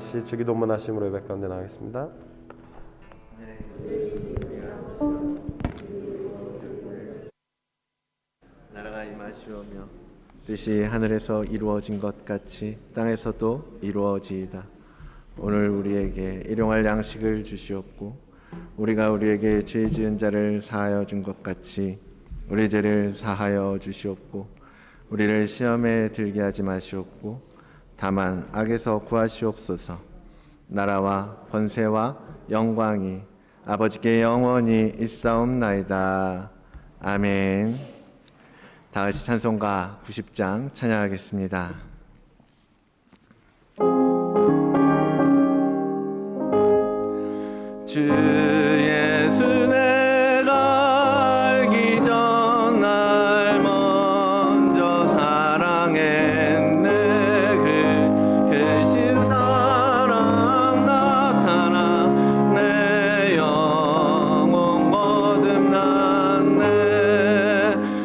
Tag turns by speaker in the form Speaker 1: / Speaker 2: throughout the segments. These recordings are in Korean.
Speaker 1: 같이 주기도문 하심으로 예배 가운데 나가겠습니다.
Speaker 2: 나라가 임하시오며 뜻이 하늘에서 이루어진 것 같이 땅에서도 이루어지이다. 오늘 우리에게 일용할 양식을 주시옵고 우리가 우리에게 죄 지은 자를 사하여 준 것 같이 우리 죄를 사하여 주시옵고 우리를 시험에 들게 하지 마시옵고 다만 악에서 구하시옵소서. 나라와 권세와 영광이 아버지께 영원히 있사옵나이다. 아멘. 다 같이 찬송가 90장 찬양하겠습니다. 주 예수 내가 알기 전 날 먼저 사랑했네. 그 크신 사랑 나타나 내 영혼 거듭났네.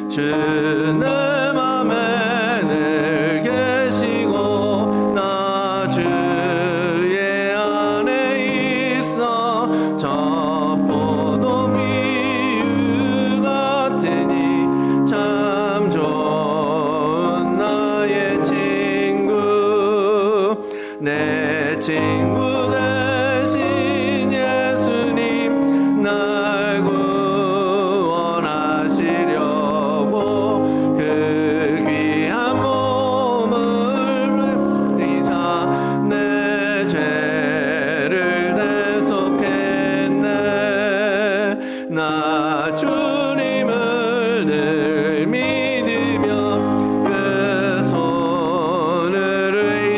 Speaker 2: 주 내 맘에 늘 계시고 나 주의 안에 있어 저 포도 비유 같으니 참 좋은 나의 친구. 내 친구 되신 예수님 날 구원하시려고 그 귀한 몸을 드리사 내 죄를 대속했네. 나 주님을 늘 믿으며 그 손을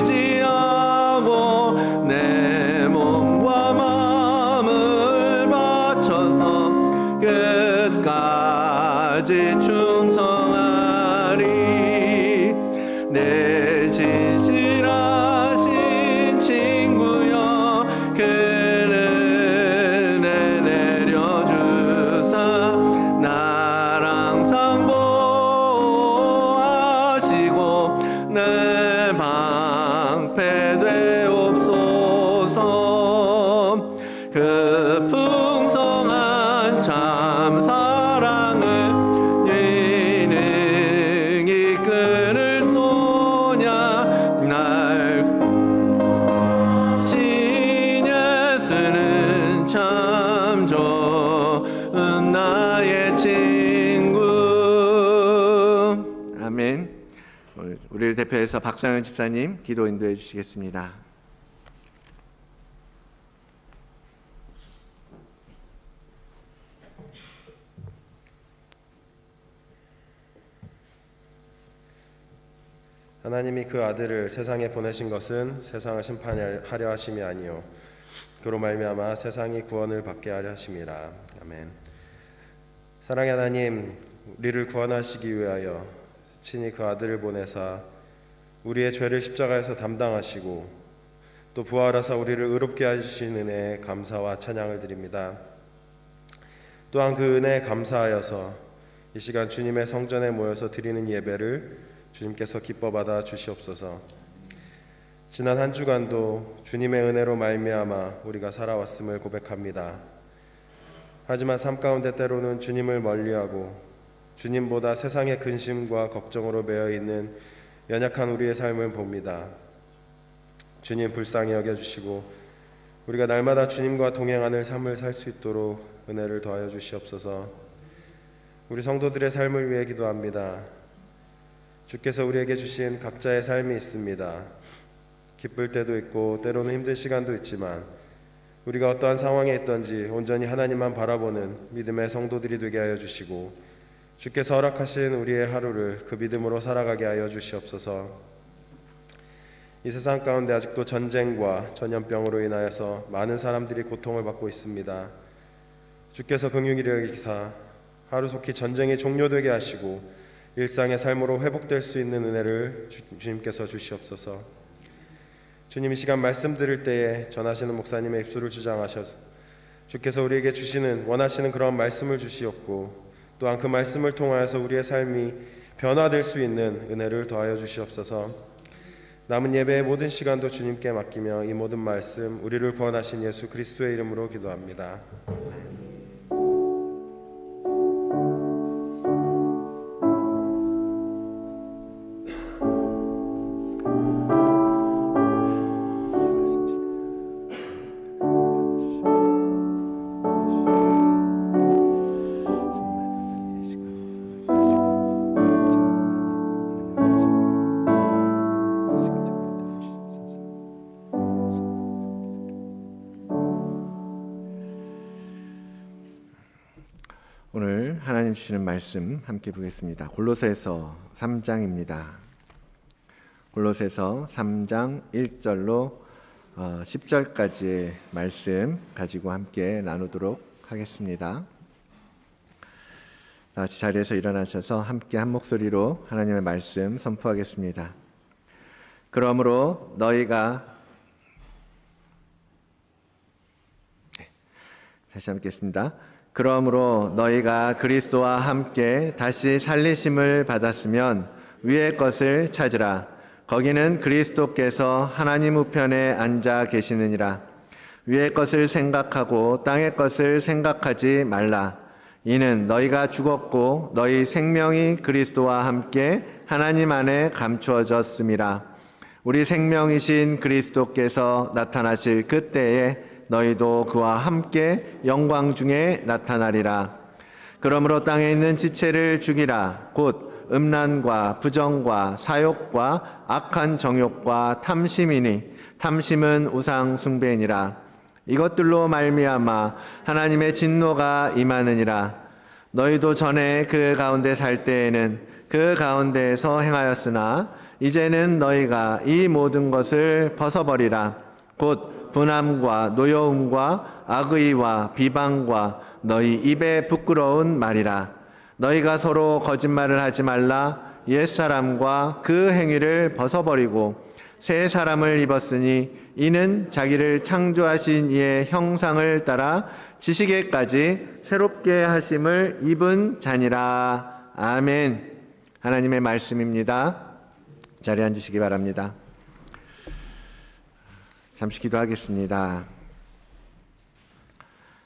Speaker 2: 의지하고 내 몸과 마음을 바쳐서 끝까지 충성하리. 내 진실하신 친구여 그는 내 내려주사 날 항상 보호하시고 내 방패 되옵소서. 그 풍성한 참 사랑을 능히 끊을 소냐. 날 신 예수는 참 좋은 나의 친구. 아멘. 우리를 대표해서 박상현 집사님 기도 인도해 주시겠습니다.
Speaker 1: 하나님이 그 아들을 세상에 보내신 것은 세상을 심판하려 하심이 아니요 그로 말미암아 세상이 구원을 받게 하려 하심이라. 아멘. 사랑의 하나님, 우리를 구원하시기 위하여 친히 그 아들을 보내사 우리의 죄를 십자가에서 담당하시고 또 부활하사 우리를 의롭게 하시는 은혜에 감사와 찬양을 드립니다. 또한 그 은혜에 감사하여서 이 시간 주님의 성전에 모여서 드리는 예배를 주님께서 기뻐 받아 주시옵소서. 지난 한 주간도 주님의 은혜로 말미암아 우리가 살아왔음을 고백합니다. 하지만 삶 가운데 때로는 주님을 멀리하고 주님보다 세상의 근심과 걱정으로 매여 있는 연약한 우리의 삶을 봅니다. 주님 불쌍히 여겨주시고 우리가 날마다 주님과 동행하는 삶을 살 수 있도록 은혜를 더하여 주시옵소서. 우리 성도들의 삶을 위해 기도합니다. 주께서 우리에게 주신 각자의 삶이 있습니다. 기쁠 때도 있고 때로는 힘든 시간도 있지만 우리가 어떠한 상황에 있든지 온전히 하나님만 바라보는 믿음의 성도들이 되게 하여 주시고 주께서 허락하신 우리의 하루를 그 믿음으로 살아가게 하여 주시옵소서. 이 세상 가운데 아직도 전쟁과 전염병으로 인하여서 많은 사람들이 고통을 받고 있습니다. 주께서 긍휼히 여기사 하루속히 전쟁이 종료되게 하시고 일상의 삶으로 회복될 수 있는 은혜를 주님께서 주시옵소서. 주님 이 시간 말씀 들을 때에 전하시는 목사님의 입술을 주장하셔서 주께서 우리에게 주시는 원하시는 그런 말씀을 주시옵고 또한 그 말씀을 통하여서 우리의 삶이 변화될 수 있는 은혜를 더하여 주시옵소서. 남은 예배의 모든 시간도 주님께 맡기며 이 모든 말씀 우리를 구원하신 예수 그리스도의 이름으로 기도합니다.
Speaker 2: 오늘 하나님 주시는 말씀 함께 보겠습니다. 골로새서 3장입니다. 골로새서 3장 1절로 10절까지의 말씀 가지고 함께 나누도록 하겠습니다. 다 같이 자리에서 일어나셔서 함께 한 목소리로 하나님의 말씀 선포하겠습니다. 그러므로 너희가 다시 함께 읽겠습니다. 그러므로 너희가 그리스도와 함께 다시 살리심을 받았으면 위의 것을 찾으라. 거기는 그리스도께서 하나님 우편에 앉아 계시느니라. 위의 것을 생각하고 땅의 것을 생각하지 말라. 이는 너희가 죽었고 너희 생명이 그리스도와 함께 하나님 안에 감추어졌음이라. 우리 생명이신 그리스도께서 나타나실 그때에 너희도 그와 함께 영광 중에 나타나리라. 그러므로 땅에 있는 지체를 죽이라. 곧 음란과 부정과 사욕과 악한 정욕과 탐심이니 탐심은 우상 숭배니라. 이것들로 말미암아 하나님의 진노가 임하느니라. 너희도 전에 그 가운데 살 때에는 그 가운데에서 행하였으나 이제는 너희가 이 모든 것을 벗어버리라. 곧 분함과 노여움과 악의와 비방과 너희 입에 부끄러운 말이라. 너희가 서로 거짓말을 하지 말라. 옛사람과 그 행위를 벗어버리고 새 사람을 입었으니 이는 자기를 창조하신 이의 형상을 따라 지식에까지 새롭게 하심을 입은 자니라. 아멘. 하나님의 말씀입니다. 자리에 앉으시기 바랍니다. 잠시 기도하겠습니다.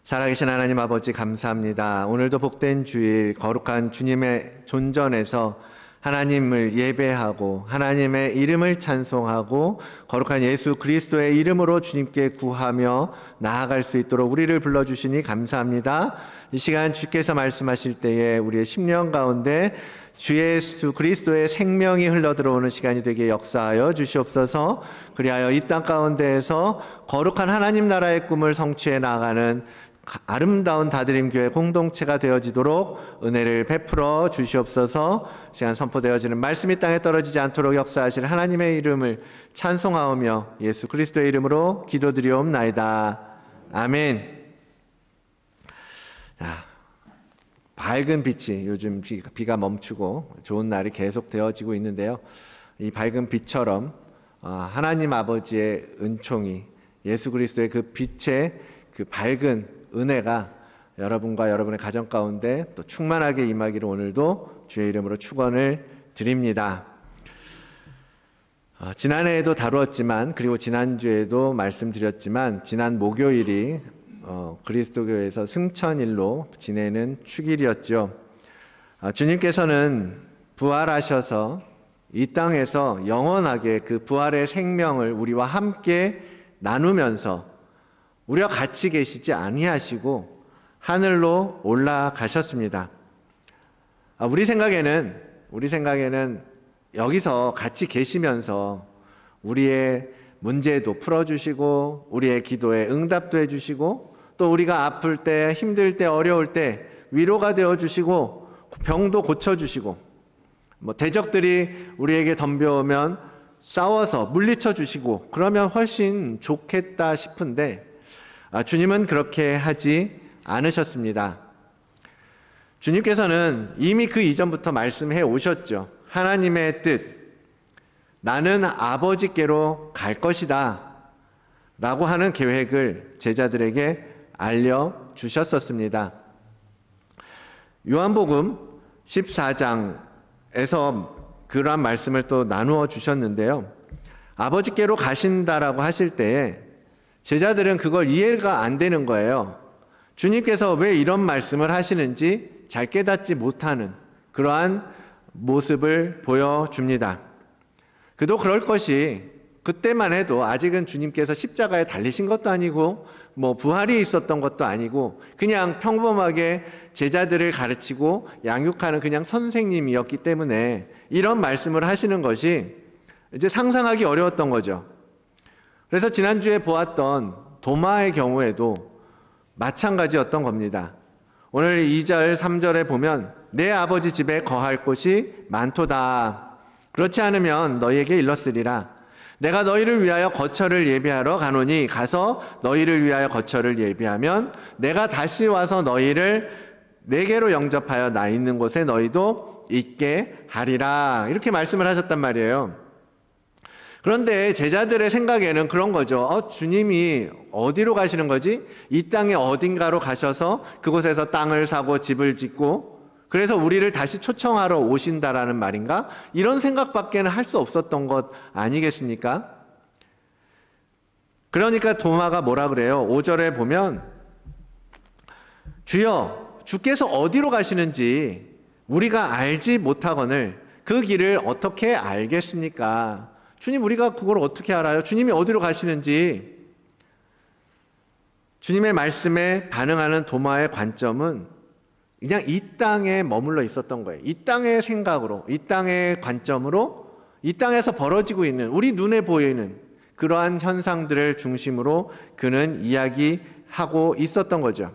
Speaker 2: 살아계신 하나님 아버지 감사합니다. 오늘도 복된 주일 거룩한 주님의 존전에서 하나님을 예배하고 하나님의 이름을 찬송하고 거룩한 예수 그리스도의 이름으로 주님께 구하며 나아갈 수 있도록 우리를 불러주시니 감사합니다. 이 시간 주께서 말씀하실 때에 우리의 심령 가운데 주 예수 그리스도의 생명이 흘러들어오는 시간이 되게 역사하여 주시옵소서. 그리하여 이 땅 가운데에서 거룩한 하나님 나라의 꿈을 성취해 나가는 아름다운 다드림 교회 공동체가 되어지도록 은혜를 베풀어 주시옵소서. 시간 선포되어지는 말씀이 땅에 떨어지지 않도록 역사하실 하나님의 이름을 찬송하오며 예수 그리스도의 이름으로 기도드리옵나이다. 아멘. 밝은 빛이 요즘 비가 멈추고 좋은 날이 계속 되어지고 있는데요. 이 밝은 빛처럼 하나님 아버지의 은총이 예수 그리스도의 그 빛의 그 밝은 은혜가 여러분과 여러분의 가정 가운데 또 충만하게 임하기를 오늘도 주의 이름으로 축원을 드립니다. 지난해에도 다루었지만 그리고 지난주에도 말씀드렸지만 지난 목요일이 그리스도교회에서 승천일로 지내는 축일이었죠. 주님께서는 부활하셔서 이 땅에서 영원하게 그 부활의 생명을 우리와 함께 나누면서 우리와 같이 계시지 아니하시고 하늘로 올라가셨습니다. 우리 생각에는 여기서 같이 계시면서 우리의 문제도 풀어주시고 우리의 기도에 응답도 해주시고 또 우리가 아플 때 힘들 때 어려울 때 위로가 되어주시고 병도 고쳐주시고 대적들이 우리에게 덤벼오면 싸워서 물리쳐 주시고 그러면 훨씬 좋겠다 싶은데 주님은 그렇게 하지 않으셨습니다. 주님께서는 이미 그 이전부터 말씀해 오셨죠. 하나님의 뜻, 나는 아버지께로 갈 것이다 라고 하는 계획을 제자들에게 알려주셨었습니다. 요한복음 14장에서 그러한 말씀을 또 나누어 주셨는데요. 아버지께로 가신다라고 하실 때에 제자들은 그걸 이해가 안 되는 거예요. 주님께서 왜 이런 말씀을 하시는지 잘 깨닫지 못하는 그러한 모습을 보여줍니다. 그도 그럴 것이, 그때만 해도 아직은 주님께서 십자가에 달리신 것도 아니고 부활이 있었던 것도 아니고 그냥 평범하게 제자들을 가르치고 양육하는 그냥 선생님이었기 때문에 이런 말씀을 하시는 것이 이제 상상하기 어려웠던 거죠. 그래서 지난주에 보았던 도마의 경우에도 마찬가지였던 겁니다. 오늘 2절 3절에 보면 내 아버지 집에 거할 곳이 많도다. 그렇지 않으면 너희에게 일렀으리라. 내가 너희를 위하여 거처를 예비하러 가노니 가서 너희를 위하여 거처를 예비하면 내가 다시 와서 너희를 내게로 영접하여 나 있는 곳에 너희도 있게 하리라. 이렇게 말씀을 하셨단 말이에요. 그런데 제자들의 생각에는 그런 거죠. 주님이 어디로 가시는 거지? 이 땅의 어딘가로 가셔서 그곳에서 땅을 사고 집을 짓고 그래서 우리를 다시 초청하러 오신다라는 말인가? 이런 생각밖에는 할 수 없었던 것 아니겠습니까? 그러니까 도마가 뭐라 그래요? 5절에 보면 주여, 주께서 어디로 가시는지 우리가 알지 못하거늘 그 길을 어떻게 알겠습니까? 주님, 우리가 그걸 어떻게 알아요? 주님이 어디로 가시는지. 주님의 말씀에 반응하는 도마의 관점은 그냥 이 땅에 머물러 있었던 거예요. 이 땅의 생각으로, 이 땅의 관점으로, 이 땅에서 벌어지고 있는, 우리 눈에 보이는 그러한 현상들을 중심으로 그는 이야기하고 있었던 거죠.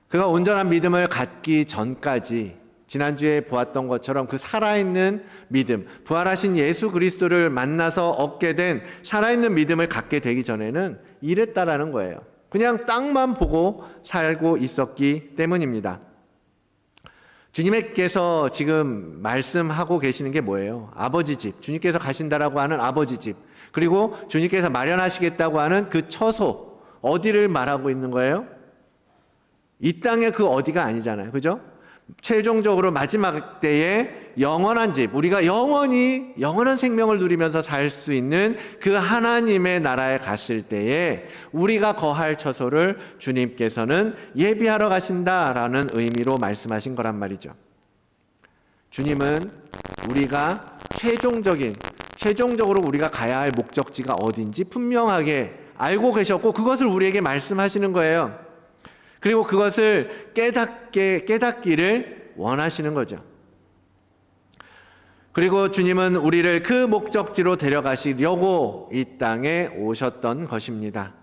Speaker 2: 그가 온전한 믿음을 갖기 전까지 지난주에 보았던 것처럼 그 살아있는 믿음, 부활하신 예수 그리스도를 만나서 얻게 된 살아있는 믿음을 갖게 되기 전에는 이랬다라는 거예요. 그냥 땅만 보고 살고 있었기 때문입니다. 주님께서 지금 말씀하고 계시는 게 뭐예요? 아버지 집, 주님께서 가신다라고 하는 아버지 집, 그리고 주님께서 마련하시겠다고 하는 그 처소, 어디를 말하고 있는 거예요? 이 땅의 그 어디가 아니잖아요. 그죠? 최종적으로 마지막 때에 영원한 집, 우리가 영원한 생명을 누리면서 살 수 있는 그 하나님의 나라에 갔을 때에 우리가 거할 처소를 주님께서는 예비하러 가신다라는 의미로 말씀하신 거란 말이죠. 주님은 우리가 최종적으로 우리가 가야 할 목적지가 어딘지 분명하게 알고 계셨고 그것을 우리에게 말씀하시는 거예요. 그리고 그것을 깨닫기를 원하시는 거죠. 그리고 주님은 우리를 그 목적지로 데려가시려고 이 땅에 오셨던 것입니다.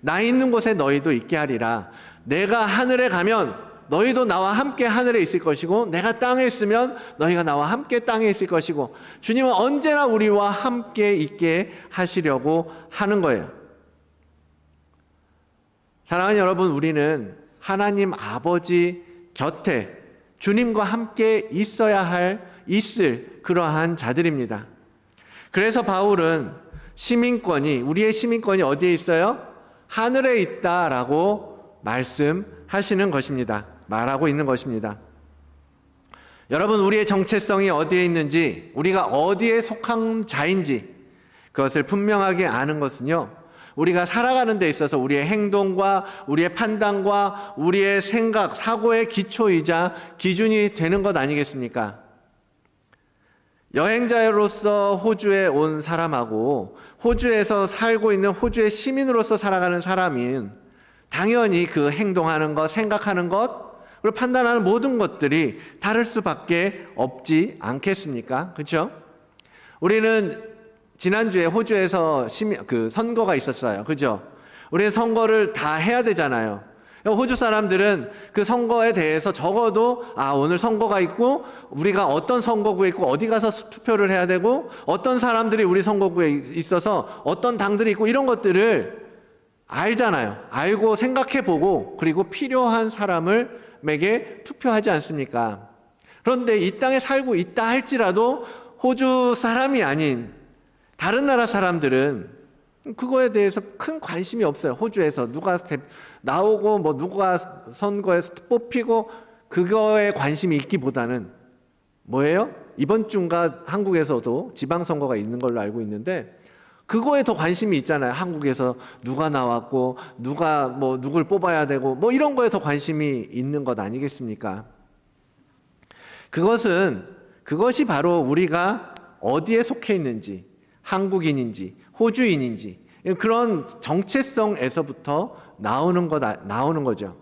Speaker 2: 나 있는 곳에 너희도 있게 하리라. 내가 하늘에 가면 너희도 나와 함께 하늘에 있을 것이고 내가 땅에 있으면 너희가 나와 함께 땅에 있을 것이고 주님은 언제나 우리와 함께 있게 하시려고 하는 거예요. 사랑하는 여러분, 우리는 하나님 아버지 곁에 주님과 함께 있을 그러한 자들입니다. 그래서 바울은 우리의 시민권이 어디에 있어요? 하늘에 있다라고 말씀하시는 것입니다. 말하고 있는 것입니다. 여러분, 우리의 정체성이 어디에 있는지, 우리가 어디에 속한 자인지 그것을 분명하게 아는 것은요, 우리가 살아가는 데 있어서 우리의 행동과 우리의 판단과 우리의 생각, 사고의 기초이자 기준이 되는 것 아니겠습니까? 여행자로서 호주에 온 사람하고 호주에서 살고 있는 호주의 시민으로서 살아가는 사람인 당연히 그 행동하는 것, 생각하는 것, 그리고 판단하는 모든 것들이 다를 수밖에 없지 않겠습니까? 그렇죠? 우리는 지난주에 호주에서 선거가 있었어요. 그죠? 우리는 선거를 다 해야 되잖아요. 호주 사람들은 그 선거에 대해서 적어도 오늘 선거가 있고 우리가 어떤 선거구에 있고 어디 가서 투표를 해야 되고 어떤 사람들이 우리 선거구에 있어서 어떤 당들이 있고 이런 것들을 알잖아요. 알고 생각해보고 그리고 필요한 사람에게 투표하지 않습니까? 그런데 이 땅에 살고 있다 할지라도 호주 사람이 아닌 다른 나라 사람들은 그거에 대해서 큰 관심이 없어요. 호주에서 누가 나오고 누가 선거에서 뽑히고 그거에 관심이 있기보다는 뭐예요? 이번 주인가 한국에서도 지방선거가 있는 걸로 알고 있는데 그거에 더 관심이 있잖아요. 한국에서 누가 나왔고 누가 누굴 뽑아야 되고 이런 거에 더 관심이 있는 것 아니겠습니까? 그것이 바로 우리가 어디에 속해 있는지, 한국인인지 호주인인지 그런 정체성에서부터 나오는 거죠.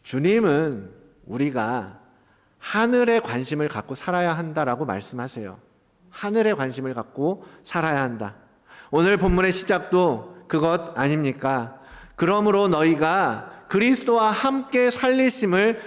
Speaker 2: 주님은 우리가 하늘에 관심을 갖고 살아야 한다라고 말씀하세요. 하늘에 관심을 갖고 살아야 한다. 오늘 본문의 시작도 그것 아닙니까? 그러므로 너희가 그리스도와 함께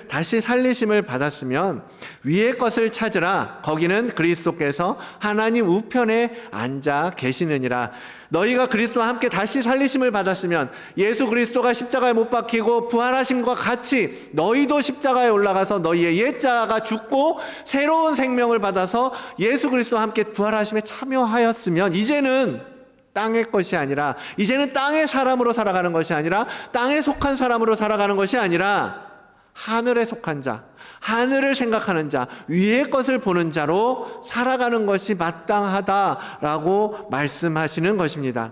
Speaker 2: 다시 살리심을 받았으면 위의 것을 찾으라. 거기는 그리스도께서 하나님 우편에 앉아 계시느니라. 너희가 그리스도와 함께 다시 살리심을 받았으면 예수 그리스도가 십자가에 못 박히고 부활하심과 같이 너희도 십자가에 올라가서 너희의 옛자가 죽고 새로운 생명을 받아서 예수 그리스도와 함께 부활하심에 참여하였으면 이제는 땅의 것이 아니라, 이제는 땅의 사람으로 살아가는 것이 아니라, 땅에 속한 사람으로 살아가는 것이 아니라 하늘에 속한 자, 하늘을 생각하는 자, 위의 것을 보는 자로 살아가는 것이 마땅하다라고 말씀하시는 것입니다.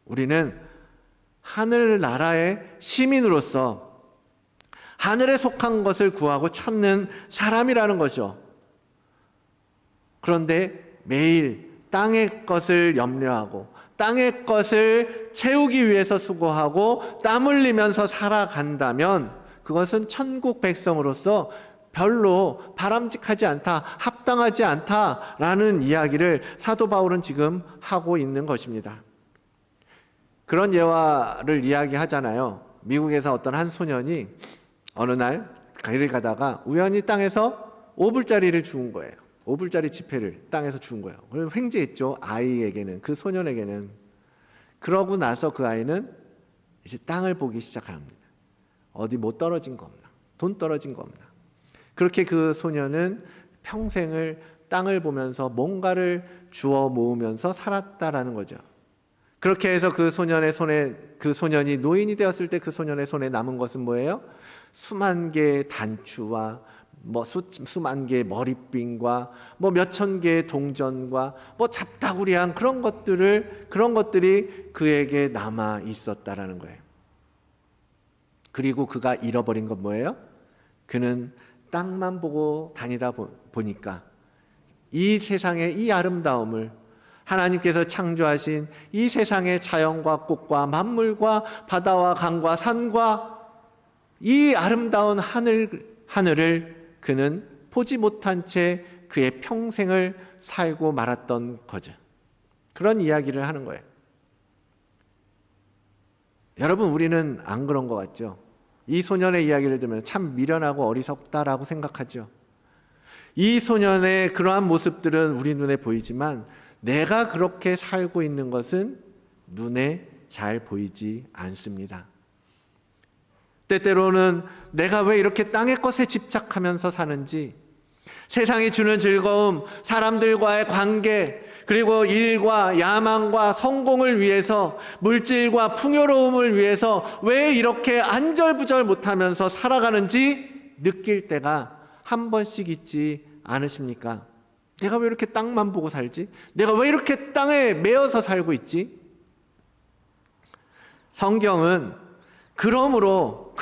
Speaker 2: 우리는 하늘나라의 시민으로서 하늘에 속한 것을 구하고 찾는 사람이라는 거죠. 그런데 매일 땅의 것을 염려하고 땅의 것을 채우기 위해서 수고하고 땀 흘리면서 살아간다면 그것은 천국 백성으로서 별로 바람직하지 않다, 합당하지 않다라는 이야기를 사도 바울은 지금 하고 있는 것입니다. 그런 예화를 이야기하잖아요. 미국에서 어떤 한 소년이 어느 날 길을 가다가 우연히 땅에서 5불짜리를 주운 거예요. 5불짜리 지폐를 땅에서 주운 거예요. 그래서 횡재했죠. 아이에게는, 그 소년에게는. 그러고 나서 그 아이는 이제 땅을 보기 시작합니다. 어디 못 떨어진 거 없나? 돈 떨어진 거 없나? 그렇게 그 소년은 평생을 땅을 보면서 뭔가를 주워 모으면서 살았다라는 거죠. 그렇게 해서 그 소년이 노인이 되었을 때 그 소년의 손에 남은 것은 뭐예요? 수만 개의 단추와 수만 개의 머리핀과 몇천 개의 동전과 잡다구리한 그런 것들이 그에게 남아 있었다라는 거예요. 그리고 그가 잃어버린 건 뭐예요? 그는 땅만 보고 다니다 보니까 이 세상의 이 아름다움을, 하나님께서 창조하신 이 세상의 자연과 꽃과 만물과 바다와 강과 산과 이 아름다운 하늘을 그는 보지 못한 채 그의 평생을 살고 말았던 거죠. 그런 이야기를 하는 거예요. 여러분, 우리는 안 그런 것 같죠? 이 소년의 이야기를 들으면 참 미련하고 어리석다라고 생각하죠. 이 소년의 그러한 모습들은 우리 눈에 보이지만 내가 그렇게 살고 있는 것은 눈에 잘 보이지 않습니다. 때때로는 내가 왜 이렇게 땅의 것에 집착하면서 사는지, 세상이 주는 즐거움, 사람들과의 관계, 그리고 일과 야망과 성공을 위해서, 물질과 풍요로움을 위해서 왜 이렇게 안절부절 못하면서 살아가는지 느낄 때가 한 번씩 있지 않으십니까? 내가 왜 이렇게 땅만 보고 살지? 내가 왜 이렇게 땅에 매여서 살고 있지? 성경은 그러므로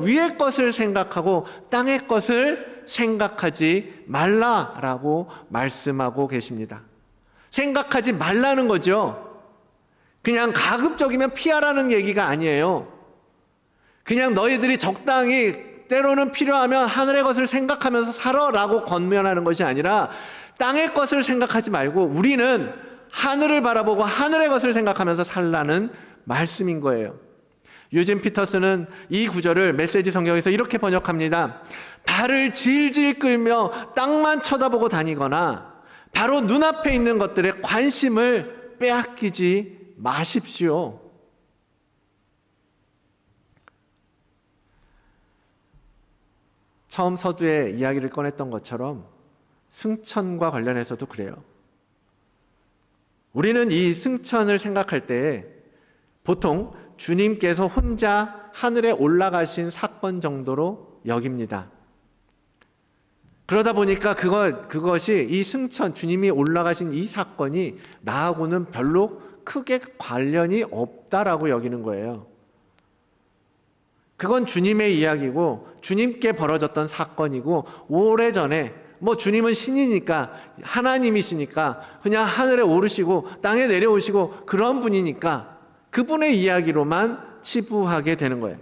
Speaker 2: 위의 것을 생각하고 땅의 것을 생각하지 말라라고 말씀하고 계십니다. 생각하지 말라는 거죠. 그냥 가급적이면 피하라는 얘기가 아니에요. 그냥 너희들이 적당히 때로는 필요하면 하늘의 것을 생각하면서 살아라고 권면하는 것이 아니라 땅의 것을 생각하지 말고 우리는 하늘을 바라보고 하늘의 것을 생각하면서 살라는 말씀인 거예요. 유진 피터스는 이 구절을 메시지 성경에서 이렇게 번역합니다. 발을 질질 끌며 땅만 쳐다보고 다니거나 바로 눈앞에 있는 것들에 관심을 빼앗기지 마십시오. 처음 서두에 이야기를 꺼냈던 것처럼 승천과 관련해서도 그래요. 우리는 이 승천을 생각할 때 보통 주님께서 혼자 하늘에 올라가신 사건 정도로 여깁니다. 그러다 보니까 그것이 이 승천, 주님이 올라가신 이 사건이 나하고는 별로 크게 관련이 없다라고 여기는 거예요. 그건 주님의 이야기고 주님께 벌어졌던 사건이고 오래전에 주님은 신이니까 하나님이시니까 그냥 하늘에 오르시고 땅에 내려오시고 그런 분이니까 그분의 이야기로만 치부하게 되는 거예요.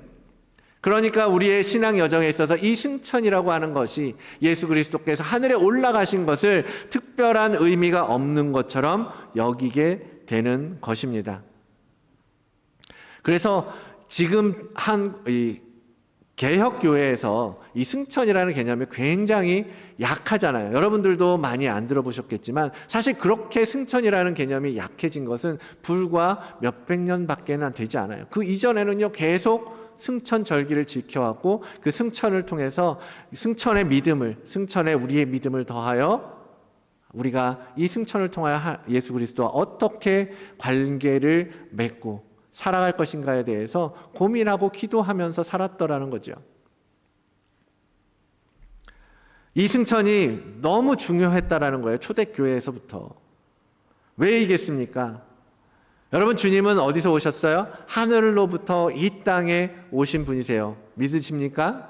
Speaker 2: 그러니까 우리의 신앙 여정에 있어서 이 승천이라고 하는 것이 예수 그리스도께서 하늘에 올라가신 것을 특별한 의미가 없는 것처럼 여기게 되는 것입니다. 그래서 지금 이 개혁교회에서 이 승천이라는 개념이 굉장히 약하잖아요. 여러분들도 많이 안 들어보셨겠지만 사실 그렇게 승천이라는 개념이 약해진 것은 불과 몇백 년밖에는 되지 않아요. 그 이전에는요 계속 승천 절기를 지켜왔고 그 승천을 통해서 승천의 믿음을, 승천에 우리의 믿음을 더하여 우리가 이 승천을 통하여 예수 그리스도와 어떻게 관계를 맺고 살아갈 것인가에 대해서 고민하고 기도하면서 살았더라는 거죠. 이 승천이 너무 중요했다라는 거예요. 초대교회에서부터. 왜이겠습니까? 여러분, 주님은 어디서 오셨어요? 하늘로부터 이 땅에 오신 분이세요. 믿으십니까?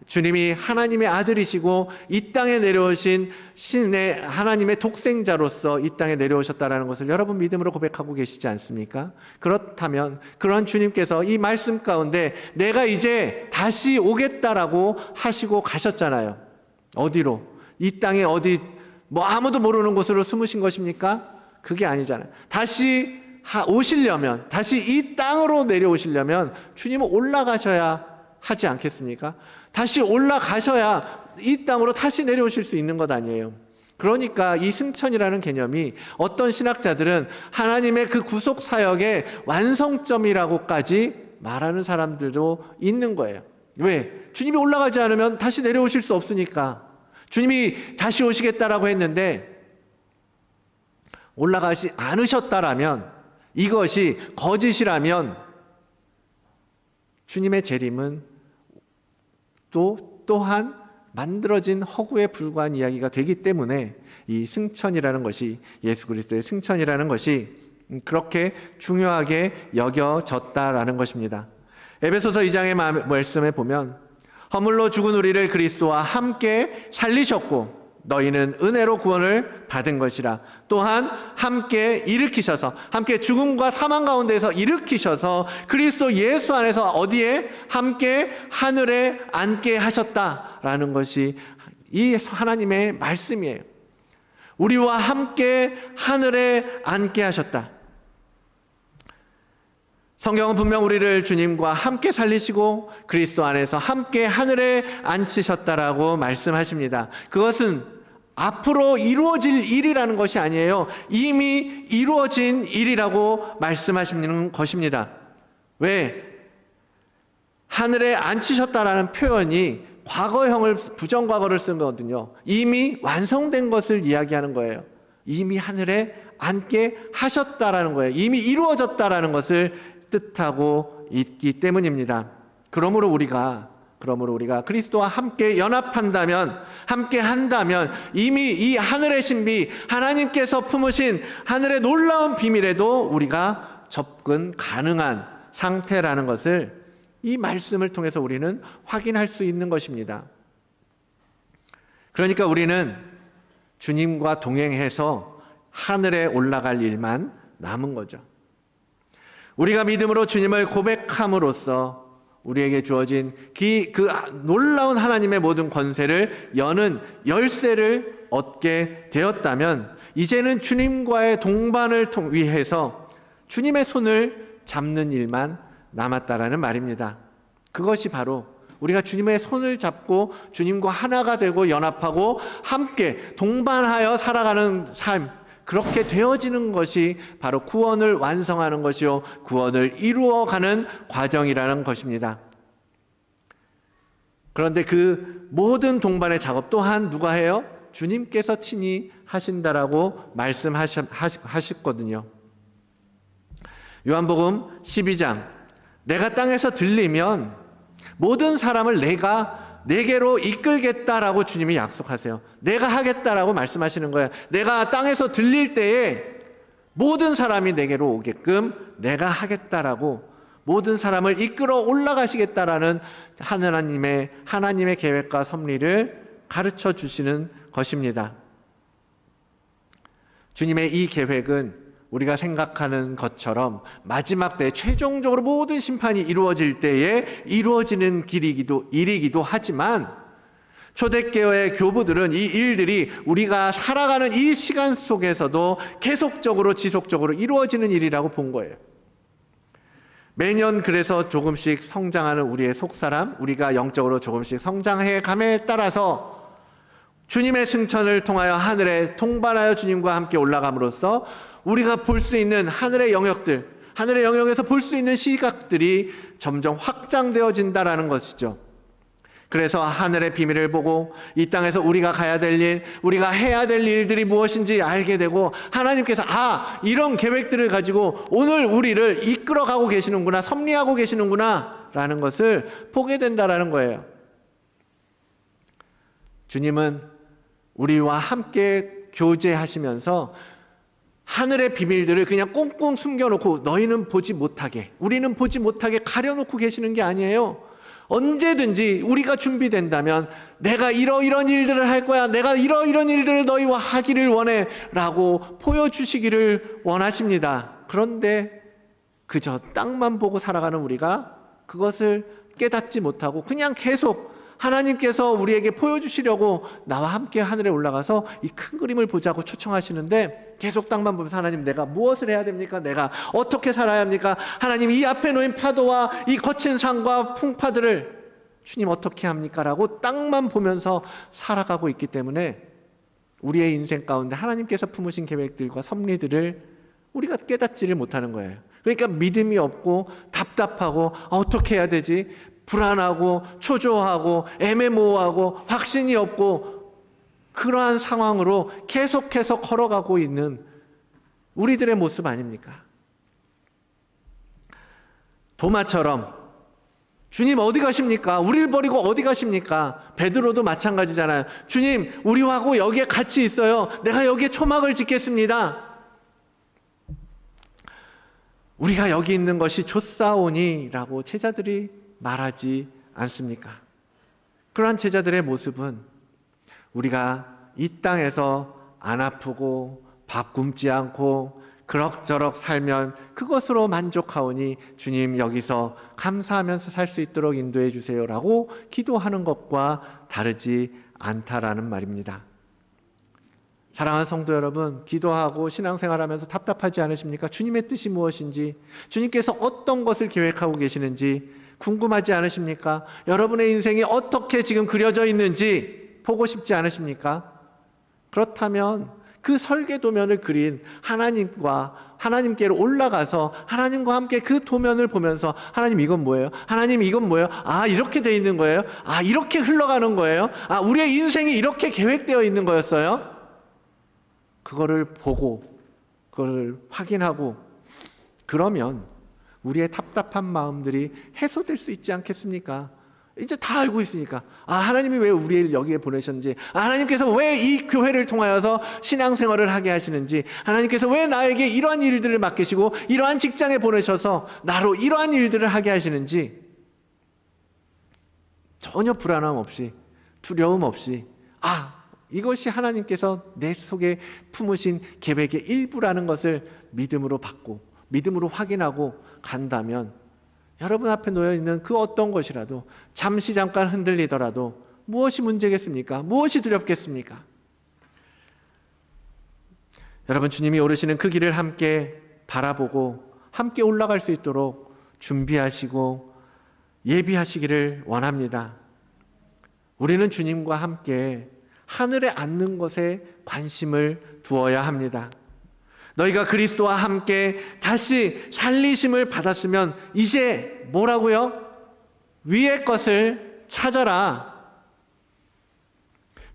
Speaker 2: 주님이 하나님의 아들이시고 이 땅에 내려오신 신의 하나님의 독생자로서 이 땅에 내려오셨다는 것을 여러분 믿음으로 고백하고 계시지 않습니까? 그렇다면 그런 주님께서 이 말씀 가운데 내가 이제 다시 오겠다라고 하시고 가셨잖아요. 어디로? 이 땅에 어디 아무도 모르는 곳으로 숨으신 것입니까? 그게 아니잖아요. 다시 오시려면, 다시 이 땅으로 내려오시려면 주님은 올라가셔야 하지 않겠습니까? 다시 올라가셔야 이 땅으로 다시 내려오실 수 있는 것 아니에요. 그러니까 이 승천이라는 개념이 어떤 신학자들은 하나님의 그 구속 사역의 완성점이라고까지 말하는 사람들도 있는 거예요. 왜? 주님이 올라가지 않으면 다시 내려오실 수 없으니까. 주님이 다시 오시겠다라고 했는데 올라가지 않으셨다라면, 이것이 거짓이라면 주님의 재림은 또한 만들어진 허구에 불과한 이야기가 되기 때문에 이 승천이라는 것이, 예수 그리스도의 승천이라는 것이 그렇게 중요하게 여겨졌다라는 것입니다. 에베소서 2장의 말씀에 보면 허물로 죽은 우리를 그리스도와 함께 살리셨고 너희는 은혜로 구원을 받은 것이라. 또한 함께 일으키셔서, 함께 죽음과 사망 가운데서 일으키셔서 그리스도 예수 안에서 어디에? 함께 하늘에 앉게 하셨다라는 것이 이 하나님의 말씀이에요. 우리와 함께 하늘에 앉게 하셨다. 성경은 분명 우리를 주님과 함께 살리시고 그리스도 안에서 함께 하늘에 앉히셨다라고 말씀하십니다. 그것은 앞으로 이루어질 일이라는 것이 아니에요. 이미 이루어진 일이라고 말씀하시는 것입니다. 왜? 하늘에 앉히셨다라는 표현이 과거형을, 부정과거를 쓴 거거든요. 이미 완성된 것을 이야기하는 거예요. 이미 하늘에 앉게 하셨다라는 거예요. 이미 이루어졌다라는 것을 뜻하고 있기 때문입니다. 그러므로 우리가 그리스도와 함께 연합한다면, 함께 한다면 이미 이 하늘의 신비, 하나님께서 품으신 하늘의 놀라운 비밀에도 우리가 접근 가능한 상태라는 것을 이 말씀을 통해서 우리는 확인할 수 있는 것입니다. 그러니까 우리는 주님과 동행해서 하늘에 올라갈 일만 남은 거죠. 우리가 믿음으로 주님을 고백함으로써 우리에게 주어진 그 놀라운 하나님의 모든 권세를 여는 열쇠를 얻게 되었다면 이제는 주님과의 동반을 위해서 주님의 손을 잡는 일만 남았다라는 말입니다. 그것이 바로 우리가 주님의 손을 잡고 주님과 하나가 되고 연합하고 함께 동반하여 살아가는 삶, 그렇게 되어지는 것이 바로 구원을 완성하는 것이요, 구원을 이루어가는 과정이라는 것입니다. 그런데 그 모든 동반의 작업 또한 누가 해요? 주님께서 친히 하신다라고 말씀하셨거든요. 요한복음 12장, 내가 땅에서 들리면 모든 사람을 내가 내게로 이끌겠다라고 주님이 약속하세요. 내가 하겠다라고 말씀하시는 거예요. 내가 땅에서 들릴 때에 모든 사람이 내게로 오게끔 내가 하겠다라고, 모든 사람을 이끌어 올라가시겠다라는 하나님의 계획과 섭리를 가르쳐 주시는 것입니다. 주님의 이 계획은 우리가 생각하는 것처럼 마지막 때 최종적으로 모든 심판이 이루어질 때에 이루어지는 일이기도 하지만, 초대교회 교부들은 이 일들이 우리가 살아가는 이 시간 속에서도 계속적으로 지속적으로 이루어지는 일이라고 본 거예요. 매년 그래서 조금씩 성장하는 우리의 속사람, 우리가 영적으로 조금씩 성장해 감에 따라서 주님의 승천을 통하여 하늘에 통반하여 주님과 함께 올라감으로써 우리가 볼 수 있는 하늘의 영역들, 하늘의 영역에서 볼 수 있는 시각들이 점점 확장되어진다라는 것이죠. 그래서 하늘의 비밀을 보고 이 땅에서 우리가 가야 될 일, 우리가 해야 될 일들이 무엇인지 알게 되고, 하나님께서 이런 계획들을 가지고 오늘 우리를 이끌어가고 계시는구나, 섭리하고 계시는구나 라는 것을 보게 된다라는 거예요. 주님은 우리와 함께 교제하시면서 하늘의 비밀들을 그냥 꽁꽁 숨겨놓고 너희는 보지 못하게, 우리는 보지 못하게 가려놓고 계시는 게 아니에요. 언제든지 우리가 준비된다면 내가 이러이런 일들을 할 거야, 내가 이러이런 일들을 너희와 하기를 원해 라고 보여주시기를 원하십니다. 그런데 그저 땅만 보고 살아가는 우리가 그것을 깨닫지 못하고 그냥 계속 하나님께서 우리에게 보여주시려고 나와 함께 하늘에 올라가서 이 큰 그림을 보자고 초청하시는데, 계속 땅만 보면서 하나님 내가 무엇을 해야 됩니까? 내가 어떻게 살아야 합니까? 하나님 이 앞에 놓인 파도와 이 거친 산과 풍파들을 주님 어떻게 합니까? 라고 땅만 보면서 살아가고 있기 때문에 우리의 인생 가운데 하나님께서 품으신 계획들과 섭리들을 우리가 깨닫지를 못하는 거예요. 그러니까 믿음이 없고 답답하고 어떻게 해야 되지? 불안하고 초조하고 애매모호하고 확신이 없고, 그러한 상황으로 계속해서 걸어가고 있는 우리들의 모습 아닙니까? 도마처럼 주님 어디 가십니까? 우리를 버리고 어디 가십니까? 베드로도 마찬가지잖아요. 주님 우리하고 여기에 같이 있어요. 내가 여기에 초막을 짓겠습니다. 우리가 여기 있는 것이 좋사오니 라고 제자들이 말하지 않습니까? 그러한 제자들의 모습은 우리가 이 땅에서 안 아프고 밥 굶지 않고 그럭저럭 살면 그것으로 만족하오니 주님 여기서 감사하면서 살 수 있도록 인도해 주세요 라고 기도하는 것과 다르지 않다라는 말입니다. 사랑하는 성도 여러분, 기도하고 신앙생활하면서 답답하지 않으십니까? 주님의 뜻이 무엇인지, 주님께서 어떤 것을 계획하고 계시는지 궁금하지 않으십니까? 여러분의 인생이 어떻게 지금 그려져 있는지 보고 싶지 않으십니까? 그렇다면 그 설계도면을 그린 하나님께로 올라가서 하나님과 함께 그 도면을 보면서 하나님 이건 뭐예요? 하나님 이건 뭐예요? 이렇게 돼 있는 거예요? 이렇게 흘러가는 거예요? 우리의 인생이 이렇게 계획되어 있는 거였어요? 그거를 보고 그거를 확인하고, 그러면 우리의 답답한 마음들이 해소될 수 있지 않겠습니까? 이제 다 알고 있으니까 하나님이 왜 우리를 여기에 보내셨는지, 하나님께서 왜 이 교회를 통하여서 신앙생활을 하게 하시는지, 하나님께서 왜 나에게 이러한 일들을 맡기시고 이러한 직장에 보내셔서 나로 이러한 일들을 하게 하시는지 전혀 불안함 없이 두려움 없이 이것이 하나님께서 내 속에 품으신 계획의 일부라는 것을 믿음으로 받고 믿음으로 확인하고 간다면, 여러분 앞에 놓여있는 그 어떤 것이라도 잠깐 흔들리더라도 무엇이 문제겠습니까? 무엇이 두렵겠습니까? 여러분, 주님이 오르시는 그 길을 함께 바라보고 함께 올라갈 수 있도록 준비하시고 예비하시기를 원합니다. 우리는 주님과 함께 하늘에 앉는 것에 관심을 두어야 합니다. 너희가 그리스도와 함께 다시 살리심을 받았으면 이제 뭐라고요? 위의 것을 찾아라.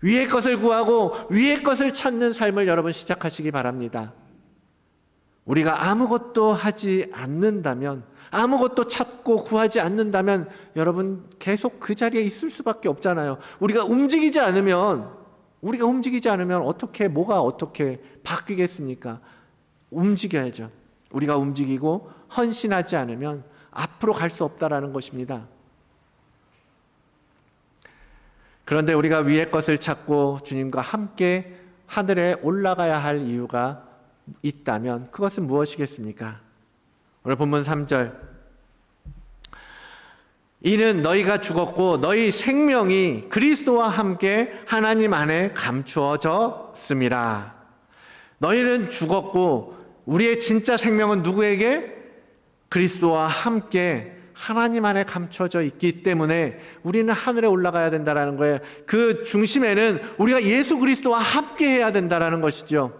Speaker 2: 위의 것을 구하고 위의 것을 찾는 삶을 여러분 시작하시기 바랍니다. 우리가 아무것도 하지 않는다면, 아무것도 찾고 구하지 않는다면 여러분 계속 그 자리에 있을 수밖에 없잖아요. 우리가 움직이지 않으면 어떻게, 뭐가 어떻게 바뀌겠습니까? 움직여야죠. 우리가 움직이고 헌신하지 않으면 앞으로 갈 수 없다라는 것입니다. 그런데 우리가 위의 것을 찾고 주님과 함께 하늘에 올라가야 할 이유가 있다면 그것은 무엇이겠습니까? 오늘 본문 3절, 이는 너희가 죽었고 너희 생명이 그리스도와 함께 하나님 안에 감추어졌음이라. 너희는 죽었고 우리의 진짜 생명은 누구에게? 그리스도와 함께 하나님 안에 감춰져 있기 때문에 우리는 하늘에 올라가야 된다는 거예요. 그 중심에는 우리가 예수 그리스도와 함께 해야 된다는 것이죠.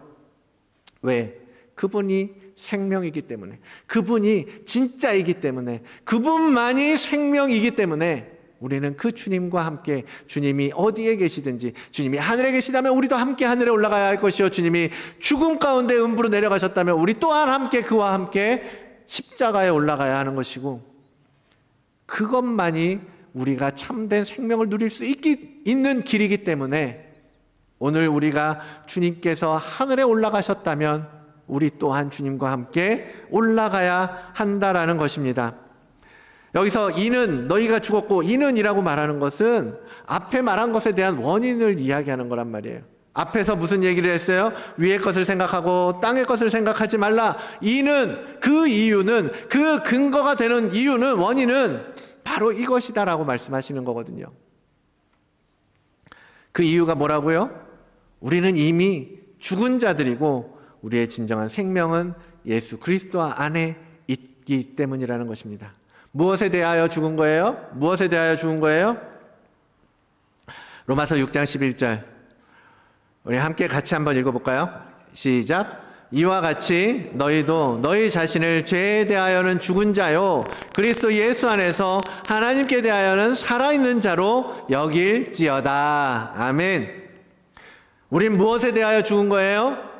Speaker 2: 왜? 그분이 생명이기 때문에, 그분이 진짜이기 때문에, 그분만이 생명이기 때문에 우리는 그 주님과 함께, 주님이 어디에 계시든지, 주님이 하늘에 계시다면 우리도 함께 하늘에 올라가야 할 것이요, 주님이 죽음 가운데 음부로 내려가셨다면 우리 또한 함께 그와 함께 십자가에 올라가야 하는 것이고, 그것만이 우리가 참된 생명을 누릴 수 있는 길이기 때문에 오늘 우리가 주님께서 하늘에 올라가셨다면 우리 또한 주님과 함께 올라가야 한다라는 것입니다. 여기서 이는 너희가 죽었고, 이는이라고 말하는 것은 앞에 말한 것에 대한 원인을 이야기하는 거란 말이에요. 앞에서 무슨 얘기를 했어요? 위의 것을 생각하고 땅의 것을 생각하지 말라. 이는, 그 이유는, 그 근거가 되는 이유는, 원인은 바로 이것이다라고 말씀하시는 거거든요. 그 이유가 뭐라고요? 우리는 이미 죽은 자들이고 우리의 진정한 생명은 예수 그리스도 안에 있기 때문이라는 것입니다. 무엇에 대하여 죽은 거예요? 무엇에 대하여 죽은 거예요? 로마서 6장 11절, 우리 함께 같이 한번 읽어볼까요? 시작. 이와 같이 너희도 너희 자신을 죄에 대하여는 죽은 자요 그리스도 예수 안에서 하나님께 대하여는 살아있는 자로 여길지어다. 아멘. 우린 무엇에 대하여 죽은 거예요?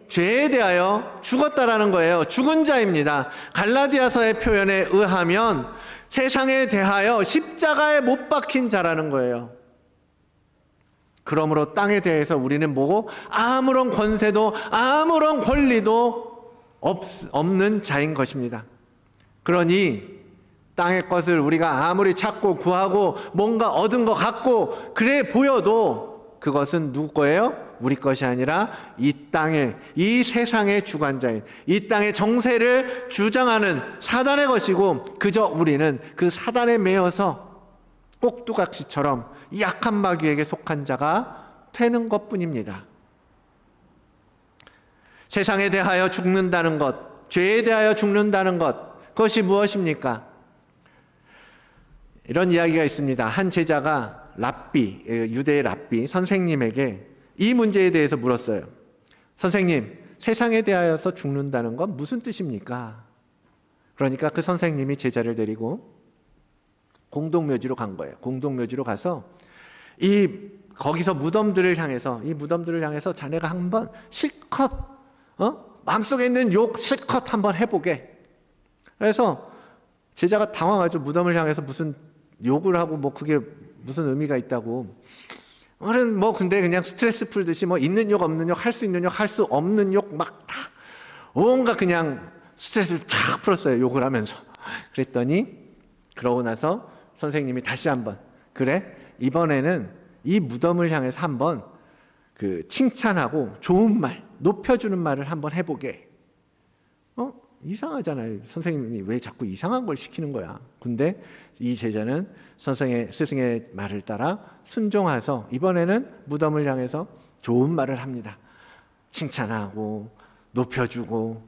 Speaker 2: 죄에 대하여 죽었다라는 거예요. 죽은 자입니다. 갈라디아서의 표현에 의하면 세상에 대하여 십자가에 못 박힌 자라는 거예요. 그러므로 땅에 대해서 우리는 뭐고? 아무런 권세도 아무런 권리도 없는 자인 것입니다. 그러니 땅의 것을 우리가 아무리 찾고 구하고 뭔가 얻은 것 같고 그래 보여도 그것은 누구 거예요? 우리 것이 아니라 이 땅의, 이 세상의 주관자인, 이 땅의 정세를 주장하는 사단의 것이고, 그저 우리는 그 사단에 매여서 꼭두각시처럼 이 약한 마귀에게 속한 자가 되는 것뿐입니다. 세상에 대하여 죽는다는 것, 죄에 대하여 죽는다는 것, 그것이 무엇입니까? 이런 이야기가 있습니다. 한 제자가 랍비, 유대의 랍비 선생님에게 이 문제에 대해서 물었어요. 선생님, 세상에 대하여서 죽는다는 건 무슨 뜻입니까? 그러니까 그 선생님이 제자를 데리고 공동묘지로 간 거예요. 공동묘지로 가서 거기서 무덤들을 향해서 자네가 한번 실컷, 마음속에 있는 욕 실컷 한번 해보게. 그래서 제자가 당황하죠. 무덤을 향해서 무슨 욕을 하고 뭐 그게 무슨 의미가 있다고. 근데 그냥 스트레스 풀듯이 있는 욕 없는 욕, 할 수 있는 욕 할 수 없는 욕 막 다 온갖 그냥 스트레스를 쫙 풀었어요. 욕을 하면서. 그랬더니 그러고 나서 선생님이 다시 한번, 그래, 이번에는 이 무덤을 향해서 한번 칭찬하고 좋은 말, 높여주는 말을 한번 해보게. 이상하잖아요. 선생님이 왜 자꾸 이상한 걸 시키는 거야. 근데 이 제자는 스승의 말을 따라 순종해서 이번에는 무덤을 향해서 좋은 말을 합니다. 칭찬하고 높여주고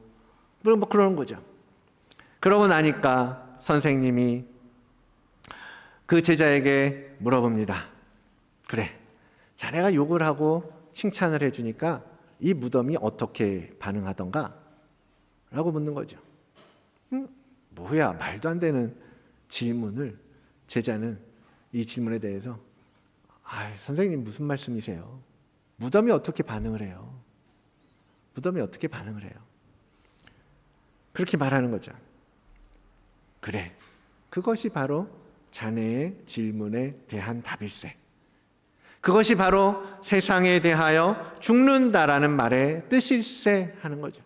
Speaker 2: 그러는 거죠. 그러고 나니까 선생님이 그 제자에게 물어봅니다. 그래, 자네가 욕을 하고 칭찬을 해주니까 이 무덤이 어떻게 반응하던가? 라고 묻는 거죠. 뭐야, 말도 안 되는 질문을. 제자는 이 질문에 대해서 선생님 무슨 말씀이세요? 무덤이 어떻게 반응을 해요? 무덤이 어떻게 반응을 해요? 그렇게 말하는 거죠. 그래, 그것이 바로 자네의 질문에 대한 답일세. 그것이 바로 세상에 대하여 죽는다라는 말의 뜻일세 하는 거죠.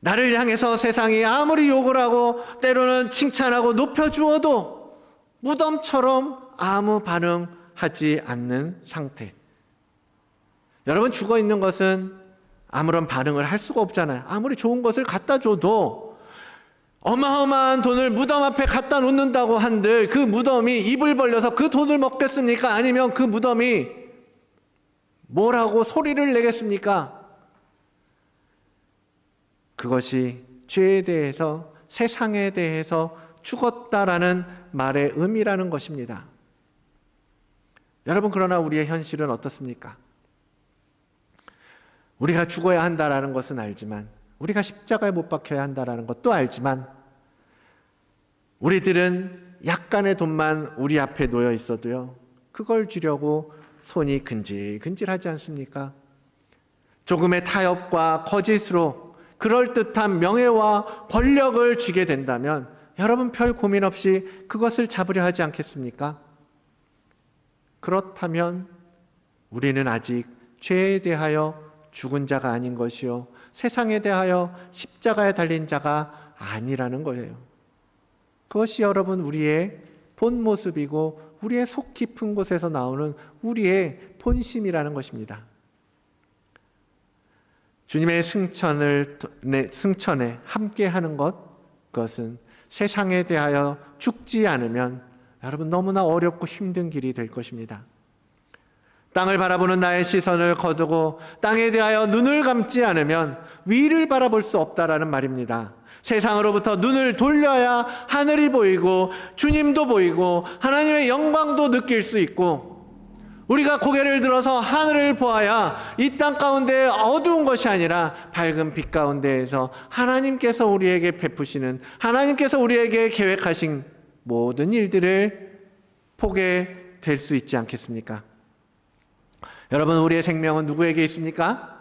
Speaker 2: 나를 향해서 세상이 아무리 욕을 하고 때로는 칭찬하고 높여주어도 무덤처럼 아무 반응하지 않는 상태. 여러분, 죽어 있는 것은 아무런 반응을 할 수가 없잖아요. 아무리 좋은 것을 갖다 줘도 어마어마한 돈을 무덤 앞에 갖다 놓는다고 한들 그 무덤이 입을 벌려서 그 돈을 먹겠습니까? 아니면 그 무덤이 뭐라고 소리를 내겠습니까? 그것이 죄에 대해서, 세상에 대해서 죽었다라는 말의 의미라는 것입니다. 여러분, 그러나 우리의 현실은 어떻습니까? 우리가 죽어야 한다라는 것은 알지만, 우리가 십자가에 못 박혀야 한다라는 것도 알지만, 우리들은 약간의 돈만 우리 앞에 놓여 있어도요, 그걸 주려고 손이 근질근질하지 않습니까? 조금의 타협과 거짓으로 그럴듯한 명예와 권력을 주게 된다면 여러분, 별 고민 없이 그것을 잡으려 하지 않겠습니까? 그렇다면 우리는 아직 죄에 대하여 죽은 자가 아닌 것이요, 세상에 대하여 십자가에 달린 자가 아니라는 거예요. 그것이 여러분, 우리의 본 모습이고 우리의 속 깊은 곳에서 나오는 우리의 본심이라는 것입니다. 주님의 승천에 함께하는 그것은 세상에 대하여 죽지 않으면 여러분, 너무나 어렵고 힘든 길이 될 것입니다. 땅을 바라보는 나의 시선을 거두고 땅에 대하여 눈을 감지 않으면 위를 바라볼 수 없다라는 말입니다. 세상으로부터 눈을 돌려야 하늘이 보이고 주님도 보이고 하나님의 영광도 느낄 수 있고, 우리가 고개를 들어서 하늘을 보아야 이 땅 가운데 어두운 것이 아니라 밝은 빛 가운데에서 하나님께서 우리에게 베푸시는, 하나님께서 우리에게 계획하신 모든 일들을 보게 될 수 있지 않겠습니까? 여러분, 우리의 생명은 누구에게 있습니까?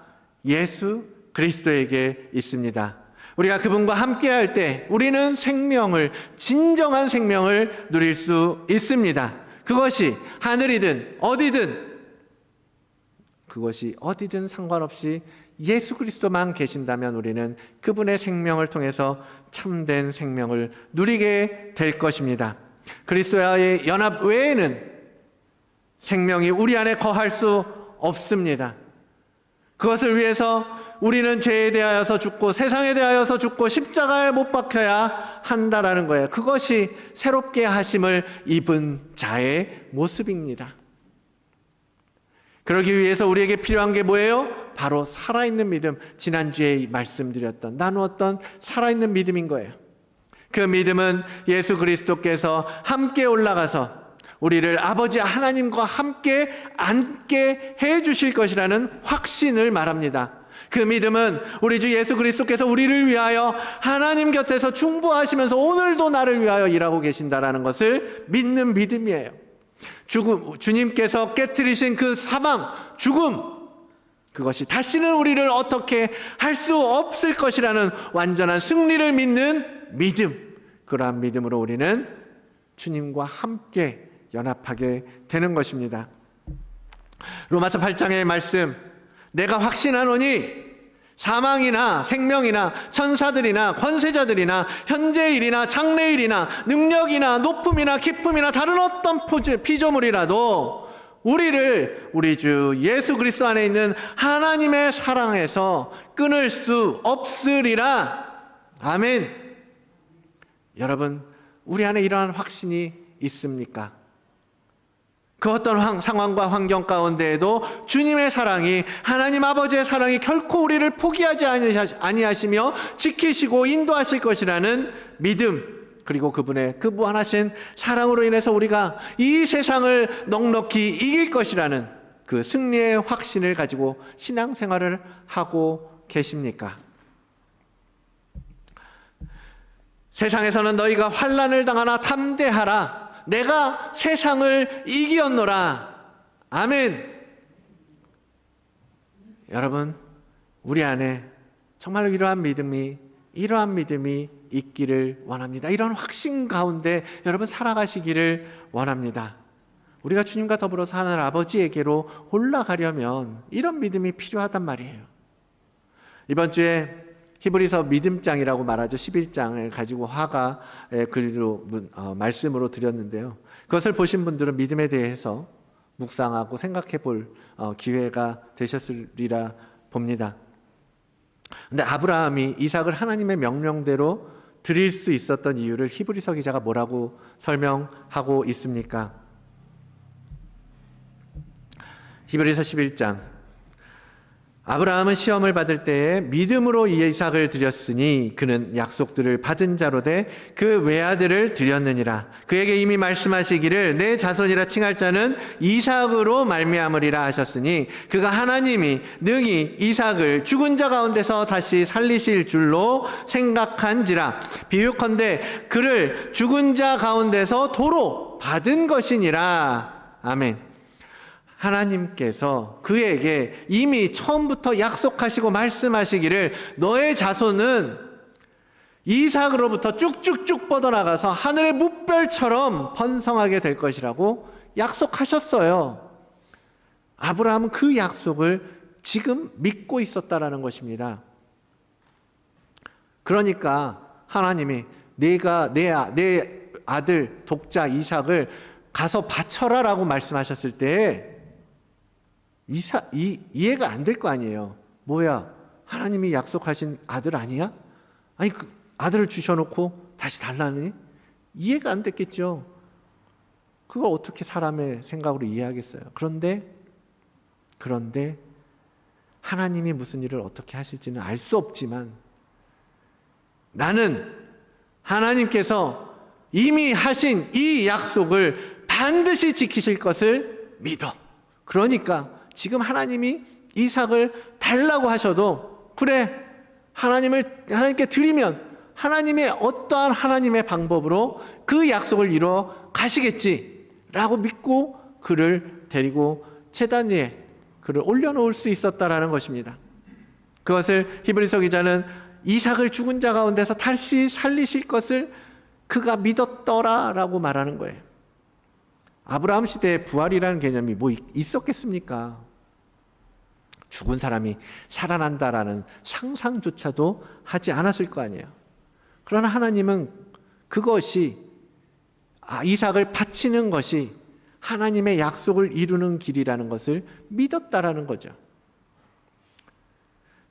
Speaker 2: 예수 그리스도에게 있습니다. 우리가 그분과 함께할 때 우리는 진정한 생명을 누릴 수 있습니다. 그것이 하늘이든 어디든 상관없이 예수 그리스도만 계신다면 우리는 그분의 생명을 통해서 참된 생명을 누리게 될 것입니다. 그리스도와의 연합 외에는 생명이 우리 안에 거할 수 없습니다. 그것을 위해서 우리는 죄에 대하여서 죽고 세상에 대하여서 죽고 십자가에 못 박혀야 한다라는 거예요. 그것이 새롭게 하심을 입은 자의 모습입니다. 그러기 위해서 우리에게 필요한 게 뭐예요? 바로 살아있는 믿음, 지난주에 말씀드렸던, 나누었던 살아있는 믿음인 거예요. 그 믿음은 예수 그리스도께서 함께 올라가서 우리를 아버지 하나님과 함께 앉게 해 주실 것이라는 확신을 말합니다. 그 믿음은 우리 주 예수 그리스도께서 우리를 위하여 하나님 곁에서 중보하시면서 오늘도 나를 위하여 일하고 계신다라는 것을 믿는 믿음이에요. 주님께서 깨트리신 그 사망, 죽음, 그것이 다시는 우리를 어떻게 할 수 없을 것이라는 완전한 승리를 믿는 믿음, 그러한 믿음으로 우리는 주님과 함께 연합하게 되는 것입니다. 로마서 8장의 말씀, 내가 확신하노니 사망이나 생명이나 천사들이나 권세자들이나 현재일이나 장래일이나 능력이나 높음이나 깊음이나 다른 어떤 피조물이라도 우리를 우리 주 예수 그리스도 안에 있는 하나님의 사랑에서 끊을 수 없으리라. 아멘. 여러분, 우리 안에 이러한 확신이 있습니까? 그 어떤 상황과 환경 가운데에도 주님의 사랑이, 하나님 아버지의 사랑이 결코 우리를 포기하지 아니하시며 지키시고 인도하실 것이라는 믿음, 그리고 그분의 그 무한하신 사랑으로 인해서 우리가 이 세상을 넉넉히 이길 것이라는 그 승리의 확신을 가지고 신앙생활을 하고 계십니까? 세상에서는 너희가 환난을 당하나 담대하라. 내가 세상을 이기었노라. 아멘. 여러분, 우리 안에 정말로 이러한 믿음이 이러한 믿음이 있기를 원합니다. 이런 확신 가운데 여러분 살아가시기를 원합니다. 우리가 주님과 더불어서 하늘 아버지에게로 올라가려면 이런 믿음이 필요하단 말이에요. 이번 주에 히브리서 믿음장이라고 말하죠. 11장을 가지고 화가의 글로 말씀으로 드렸는데요. 그것을 보신 분들은 믿음에 대해서 묵상하고 생각해 볼 기회가 되셨으리라 봅니다. 근데 아브라함이 이삭을 하나님의 명령대로 드릴 수 있었던 이유를 히브리서 기자가 뭐라고 설명하고 있습니까? 히브리서 11장 아브라함은 시험을 받을 때에 믿음으로 이삭을 드렸으니 그는 약속들을 받은 자로 돼 그 외아들을 드렸느니라. 그에게 이미 말씀하시기를 내 자손이라 칭할 자는 이삭으로 말미암으리라 하셨으니 그가 하나님이 능히 이삭을 죽은 자 가운데서 다시 살리실 줄로 생각한지라. 비유컨대 그를 죽은 자 가운데서 도로 받은 것이니라. 아멘. 하나님께서 그에게 이미 처음부터 약속하시고 말씀하시기를 너의 자손은 이삭으로부터 쭉쭉쭉 뻗어나가서 하늘의 뭇별처럼 번성하게 될 것이라고 약속하셨어요. 아브라함은 그 약속을 지금 믿고 있었다라는 것입니다. 그러니까 하나님이 내가 내 아들 독자 이삭을 가서 바쳐라라고 말씀하셨을 때 이해가 안 될 거 아니에요. 뭐야, 하나님이 약속하신 아들 아니야? 아니 그 아들을 주셔놓고 다시 달라니? 이해가 안 됐겠죠. 그걸 어떻게 사람의 생각으로 이해하겠어요. 그런데 하나님이 무슨 일을 어떻게 하실지는 알 수 없지만 나는 하나님께서 이미 하신 이 약속을 반드시 지키실 것을 믿어. 그러니까 지금 하나님이 이삭을 달라고 하셔도 그래, 하나님께 드리면 하나님의 어떠한 하나님의 방법으로 그 약속을 이루어 가시겠지라고 믿고 그를 데리고 제단 위에 그를 올려놓을 수 있었다라는 것입니다. 그것을 히브리서 기자는 이삭을 죽은 자 가운데서 다시 살리실 것을 그가 믿었더라라고 말하는 거예요. 아브라함 시대에 부활이라는 개념이 뭐 있었겠습니까? 죽은 사람이 살아난다라는 상상조차도 하지 않았을 거 아니에요. 그러나 하나님은 그것이 이삭을 바치는 것이 하나님의 약속을 이루는 길이라는 것을 믿었다라는 거죠.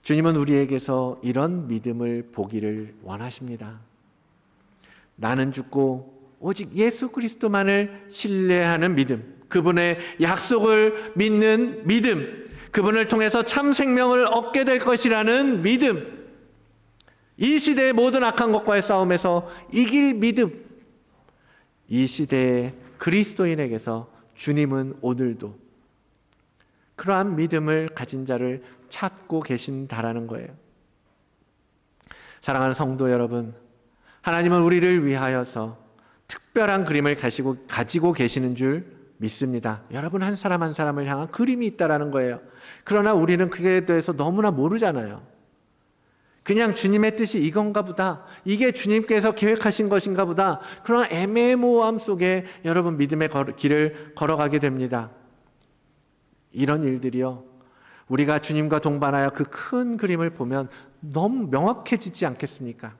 Speaker 2: 주님은 우리에게서 이런 믿음을 보기를 원하십니다. 나는 죽고 오직 예수 그리스도만을 신뢰하는 믿음, 그분의 약속을 믿는 믿음, 그분을 통해서 참 생명을 얻게 될 것이라는 믿음, 이 시대의 모든 악한 것과의 싸움에서 이길 믿음, 이 시대의 그리스도인에게서 주님은 오늘도 그러한 믿음을 가진 자를 찾고 계신다라는 거예요. 사랑하는 성도 여러분, 하나님은 우리를 위하여서 특별한 그림을 가지고 계시는 줄 믿습니다. 여러분 한 사람 한 사람을 향한 그림이 있다라는 거예요. 그러나 우리는 그에 대해서 너무나 모르잖아요. 그냥 주님의 뜻이 이건가 보다, 이게 주님께서 계획하신 것인가 보다, 그런 애매모호함 속에 여러분 믿음의 길을 걸어가게 됩니다. 이런 일들이요, 우리가 주님과 동반하여 그 큰 그림을 보면 너무 명확해지지 않겠습니까?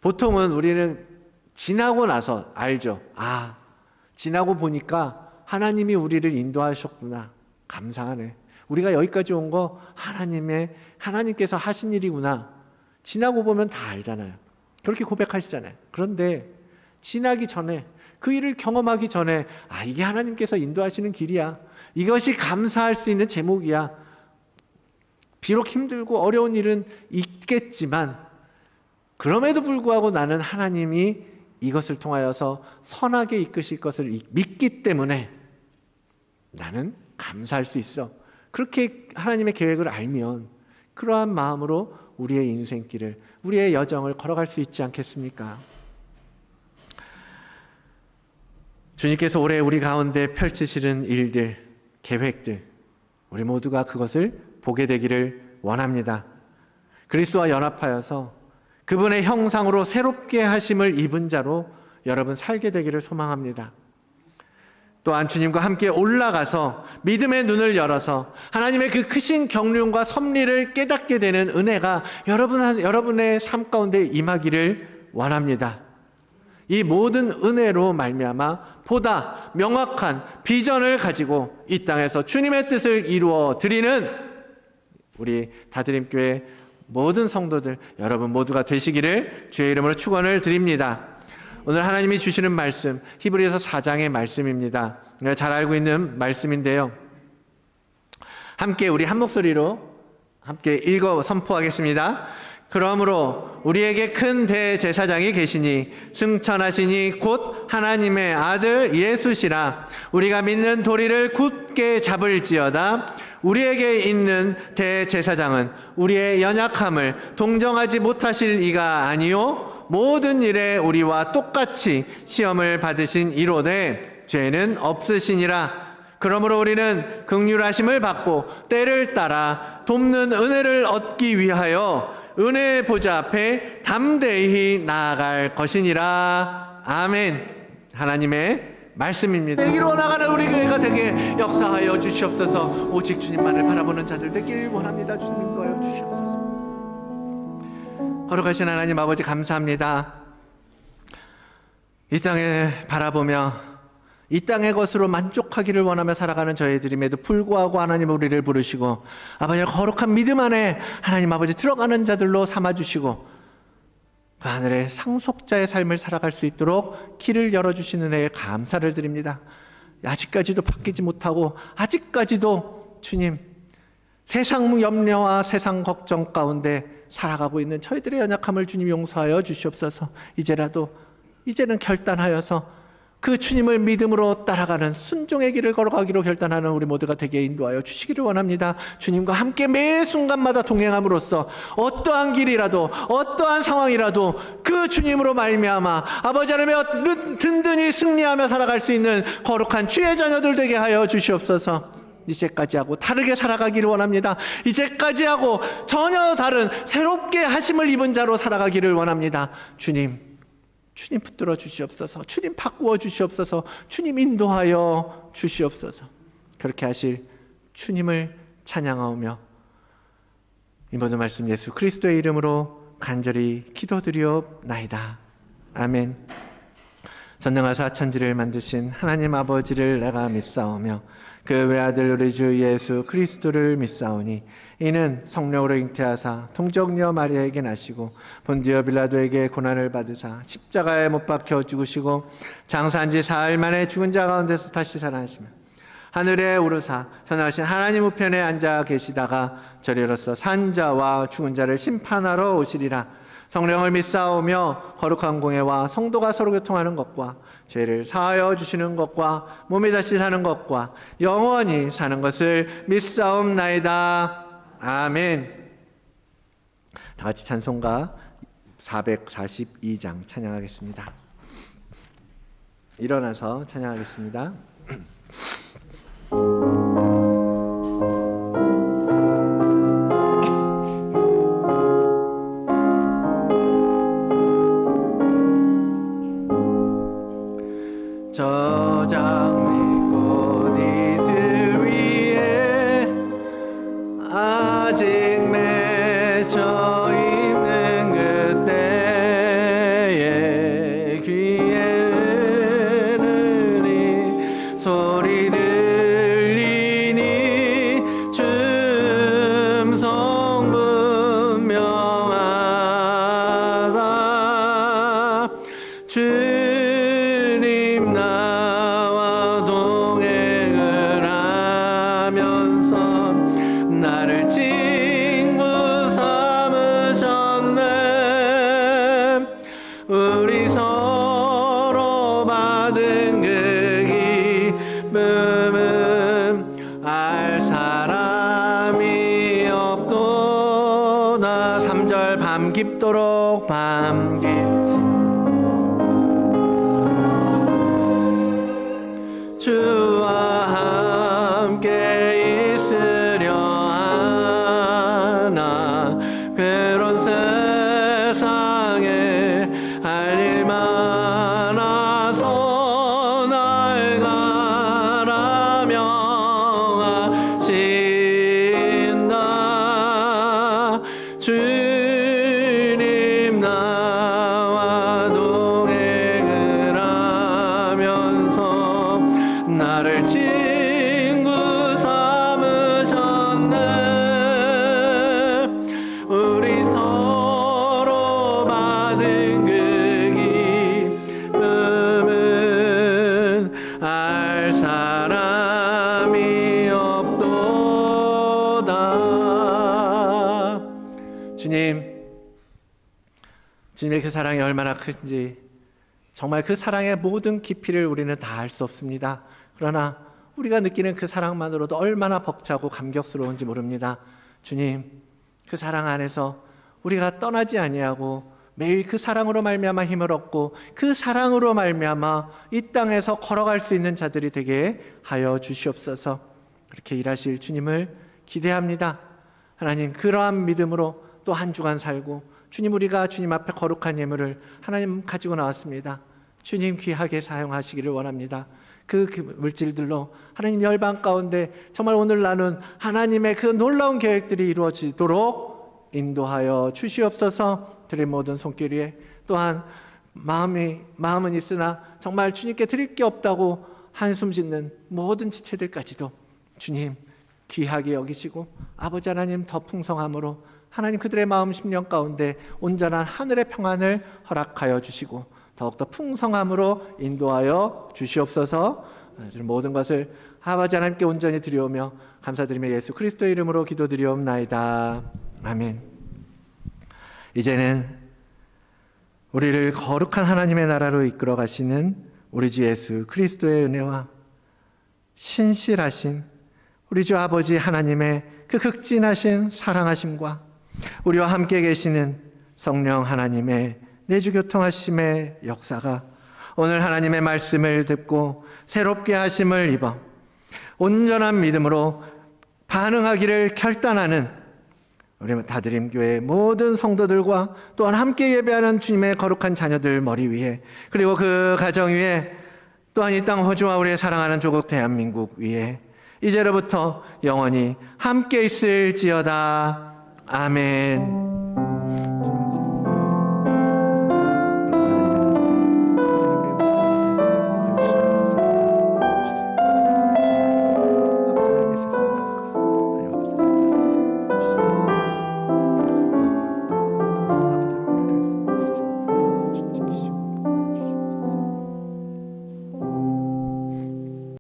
Speaker 2: 보통은 우리는 지나고 나서 알죠. 지나고 보니까 하나님이 우리를 인도하셨구나. 감사하네. 우리가 여기까지 온 거 하나님께서 하신 일이구나. 지나고 보면 다 알잖아요. 그렇게 고백하시잖아요. 그런데 지나기 전에, 그 일을 경험하기 전에 이게 하나님께서 인도하시는 길이야. 이것이 감사할 수 있는 제목이야. 비록 힘들고 어려운 일은 있겠지만 그럼에도 불구하고 나는 하나님이 이것을 통하여서 선하게 이끄실 것을 믿기 때문에 나는 감사할 수 있어. 그렇게 하나님의 계획을 알면 그러한 마음으로 우리의 인생길을, 우리의 여정을 걸어갈 수 있지 않겠습니까? 주님께서 올해 우리 가운데 펼치시는 일들, 계획들, 우리 모두가 그것을 보게 되기를 원합니다. 그리스도와 연합하여서 그분의 형상으로 새롭게 하심을 입은 자로 여러분 살게 되기를 소망합니다. 또한 주님과 함께 올라가서 믿음의 눈을 열어서 하나님의 그 크신 경륜과 섭리를 깨닫게 되는 은혜가 여러분의 삶 가운데 임하기를 원합니다. 이 모든 은혜로 말미암아 보다 명확한 비전을 가지고 이 땅에서 주님의 뜻을 이루어 드리는 우리 다드림교회 모든 성도들 여러분 모두가 되시기를 주의 이름으로 축원을 드립니다. 오늘 하나님이 주시는 말씀 히브리서 4장의 말씀입니다. 우리가 잘 알고 있는 말씀인데요. 함께 우리 한 목소리로 함께 읽어 선포하겠습니다. 그러므로 우리에게 큰 대제사장이 계시니 승천하시니 곧 하나님의 아들 예수시라. 우리가 믿는 도리를 굳게 잡을지어다. 우리에게 있는 대제사장은 우리의 연약함을 동정하지 못하실 이가 아니요 모든 일에 우리와 똑같이 시험을 받으신 이로되 죄는 없으시니라. 그러므로 우리는 긍휼하심을 받고 때를 따라 돕는 은혜를 얻기 위하여 은혜의 보좌 앞에 담대히 나아갈 것이니라. 아멘. 하나님의 말씀입니다. 되기로 나가는 우리 교회가 되게 역사하여 주시옵소서. 오직 주님만을 바라보는 자들 되길 원합니다. 주님 인도하여 주시옵소서. 거룩하신 하나님 아버지 감사합니다. 이 땅에 바라보며 이 땅의 것으로 만족하기를 원하며 살아가는 저희들임에도 불구하고 하나님 우리를 부르시고 아버지 거룩한 믿음 안에 하나님 아버지 들어가는 자들로 삼아주시고 그 하늘의 상속자의 삶을 살아갈 수 있도록 길을 열어주시는 은혜에 감사를 드립니다. 아직까지도 바뀌지 못하고 아직까지도 주님 세상 염려와 세상 걱정 가운데 살아가고 있는 저희들의 연약함을 주님 용서하여 주시옵소서. 이제는 결단하여서 그 주님을 믿음으로 따라가는 순종의 길을 걸어가기로 결단하는 우리 모두가 되게 인도하여 주시기를 원합니다. 주님과 함께 매 순간마다 동행함으로써 어떠한 길이라도 어떠한 상황이라도 그 주님으로 말미암아 아버지 하나님의 든든히 승리하며 살아갈 수 있는 거룩한 주의 자녀들 되게 하여 주시옵소서. 이제까지 하고 다르게 살아가기를 원합니다. 이제까지 하고 전혀 다른 새롭게 하심을 입은 자로 살아가기를 원합니다. 주님 붙들어 주시옵소서. 주님 바꾸어 주시옵소서. 주님 인도하여 주시옵소서. 그렇게 하실 주님을 찬양하오며 이 모든 말씀 예수 그리스도의 이름으로 간절히 기도드리옵나이다. 아멘. 전능하사 천지를 만드신 하나님 아버지를 내가 믿사오며 그 외아들 우리 주 예수 그리스도를 믿사오니 이는 성령으로 잉태하사 동정녀 마리아에게 나시고 본디오 빌라도에게 고난을 받으사 십자가에 못 박혀 죽으시고 장사한 지 사흘 만에 죽은 자 가운데서 다시 살아나시며 하늘에 오르사 선하신 하나님 우편에 앉아 계시다가 저리로서 산 자와 죽은 자를 심판하러 오시리라. 성령을 믿사오며 거룩한 공회와 성도가 서로 교통하는 것과 죄를 사하여 주시는 것과 몸이 다시 사는 것과 영원히 사는 것을 믿사옵나이다. 아멘. 다 같이 찬송가 442장 찬양하겠습니다. 일어나서 찬양하겠습니다. 저장 믿고 이슬 위에 아직 맺혀 있는 그때에 귀에 은은히 소리 들리니 춤성 분명하다. 주님 나와 동행을 하면서 나를 친구 삼으셨네. 우리 서로 받은 그 기쁨은 알 사람이 없도다. 3절 밤 깊도록 밤 깊 주와 함께 있으려 하나 그런 세상 주님의 그 사랑이 얼마나 큰지 정말 그 사랑의 모든 깊이를 우리는 다 알 수 없습니다. 그러나 우리가 느끼는 그 사랑만으로도 얼마나 벅차고 감격스러운지 모릅니다. 주님, 그 사랑 안에서 우리가 떠나지 아니하고 매일 그 사랑으로 말미암아 힘을 얻고 그 사랑으로 말미암아 이 땅에서 걸어갈 수 있는 자들이 되게 하여 주시옵소서. 그렇게 일하실 주님을 기대합니다. 하나님, 그러한 믿음으로 또 한 주간 살고 주님, 우리가 주님 앞에 거룩한 예물을 하나님 가지고 나왔습니다. 주님 귀하게 사용하시기를 원합니다. 그 물질들로 하나님 열방 가운데 정말 오늘 나눈 하나님의 그 놀라운 계획들이 이루어지도록 인도하여 주시옵소서. 드린 모든 손길 위에 또한 마음은 있으나 정말 주님께 드릴 게 없다고 한숨 짓는 모든 지체들까지도 주님 귀하게 여기시고 아버지 하나님 더 풍성함으로 하나님 그들의 마음 심령 가운데 온전한 하늘의 평안을 허락하여 주시고 더욱더 풍성함으로 인도하여 주시옵소서. 모든 것을 아버지 하나님께 온전히 드리오며 감사드리며 예수 그리스도의 이름으로 기도드리옵나이다. 아멘. 이제는 우리를 거룩한 하나님의 나라로 이끌어 가시는 우리 주 예수 그리스도의 은혜와 신실하신 우리 주 아버지 하나님의 그 극진하신 사랑하심과 우리와 함께 계시는 성령 하나님의 내주교통하심의 역사가 오늘 하나님의 말씀을 듣고 새롭게 하심을 입어 온전한 믿음으로 반응하기를 결단하는 우리 다드림교회 모든 성도들과 또한 함께 예배하는 주님의 거룩한 자녀들 머리 위에 그리고 그 가정 위에 또한 이 땅 호주와 우리의 사랑하는 조국 대한민국 위에 이제로부터 영원히 함께 있을지어다. 아멘.